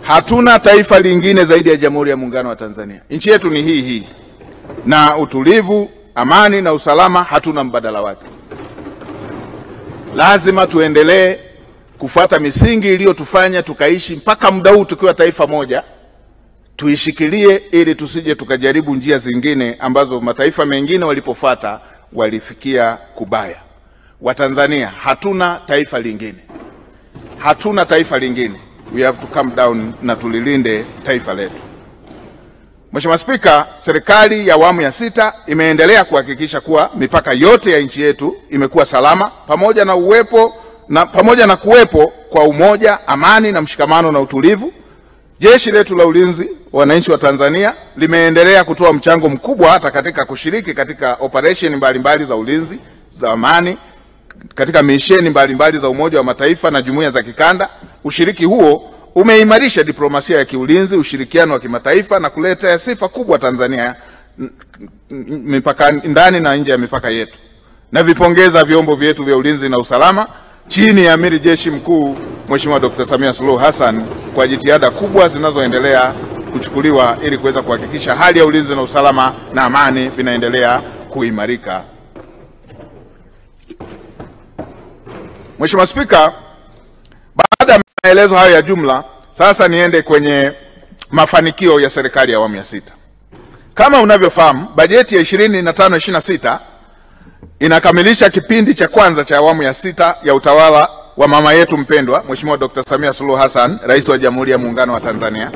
Hatuna taifa lingine zaidi ya Jamhuri ya Muungano wa Tanzania. Nchi yetu ni hii, na utulivu, amani na usalama hatuna mbadala wake. Lazima tuendelee kufuata misingi iliyotufanya tukaishi mpaka muda huu tukiwa taifa moja. Tuishikilie ili tusije tukajaribu njia zingine ambazo mataifa mengine walipofuata walifikia kubaya. Watanzania, hatuna taifa lingine. Hatuna taifa lingine. We have to come down na tulilinde taifa letu. Mheshimiwa Spika, serikali ya awamu ya 6 imeendelea kuhakikisha kuwa mipaka yote ya nchi yetu imekuwa salama pamoja na kuwepo kwa umoja, amani na mshikamano na utulivu. Jeshi letu la ulinzi wananchi wa Tanzania limeendelea kutoa mchango mkubwa hata katika kushiriki katika operation mbalimbali za ulinzi za amani katika misheni mbalimbali za Umoja wa Mataifa na jumuiya za kikanda. Ushiriki huo umeimarisha diplomasia ya kiulinzi, ushirikiano wa kimataifa na kuleta sifa kubwa Tanzania mipaka ndani na nje ya mipaka yetu. Na vipongeza vyombo vyetu vya ulinzi na usalama chini ya Amiri Jeshi Mkuu Mheshimiwa Dr. Samia Suluhu Hassan kwa jitihada kubwa zinazoendelea kuchukuliwa ili kuweza kuhakikisha hali ya ulinzi na usalama na amani vinaendelea kuimarika. Mheshimiwa Spika, baada ya maelezo hayo ya jumla, sasa niende kwenye mafanikio ya serikali ya awamu ya 6. Kama unavyofahamu, bajeti ya 25-26 inakamilisha kipindi cha kwanza cha awamu ya 6 ya utawala wa mama yetu mpendwa Mheshimiwa Dr. Samia Suluhu Hassan, Rais wa Jamhuri ya Muungano wa Tanzania.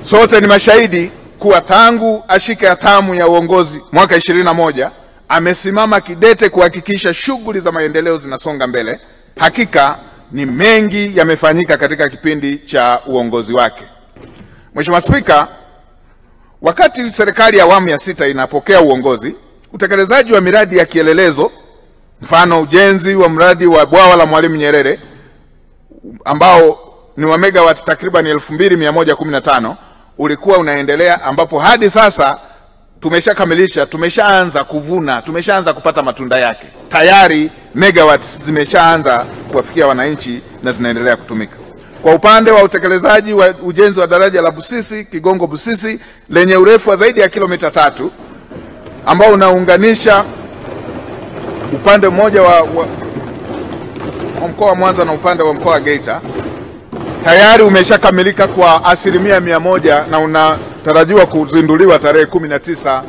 Sote ni mashahidi kuwa tangu ashike hatamu ya uongozi mwaka 21 amesimama kidete kuhakikisha shughuli za maendeleo zinasonga mbele. Hakika ni mengi yamefanyika katika kipindi cha uongozi wake. Mheshimiwa Spika, wakati serikali ya awamu ya 6 inapokea uongozi, utekelezaji wa miradi ya kielelezo, mfano ujenzi wa mradi wa bwawa la Mwalimu Nyerere ambao ni wa megawati takriban 2115 ulikuwa unaendelea, ambapo hadi sasa tumeshakamilisha, tumeshaanza kuvuna, tumeshaanza kupata matunda yake. Tayari megawati zimeshaanza kuwafikia wananchi na zinaendelea kutumika. Kwa upande wa utekelezaji wa ujenzi wa daraja la Busisi, Kigongo Busisi, lenye urefu wa zaidi ya kilomita 3 ambao unaunganisha upande mmoja wa mkoa wa Mwanza na upande wa mkoa wa Geita, tayari umeshakamilika kwa 100% na unatarajiwa kuzinduliwa tarehe 19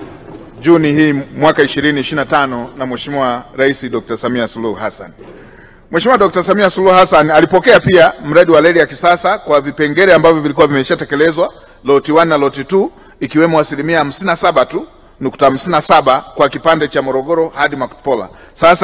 Juni hii mwaka 2025 na Mheshimiwa Rais Dr. Samia Suluhu Hassan. Mheshimiwa Dr. Samia Suluhu Hassan alipokea pia mradi wa reli ya kisasa kwa vipengele ambavyo vilikuwa vimeshatekelezwa, loti 1 na loti 2, ikiwemo 57% tu 57 kwa kipande cha Morogoro hadi Makupola. Sasa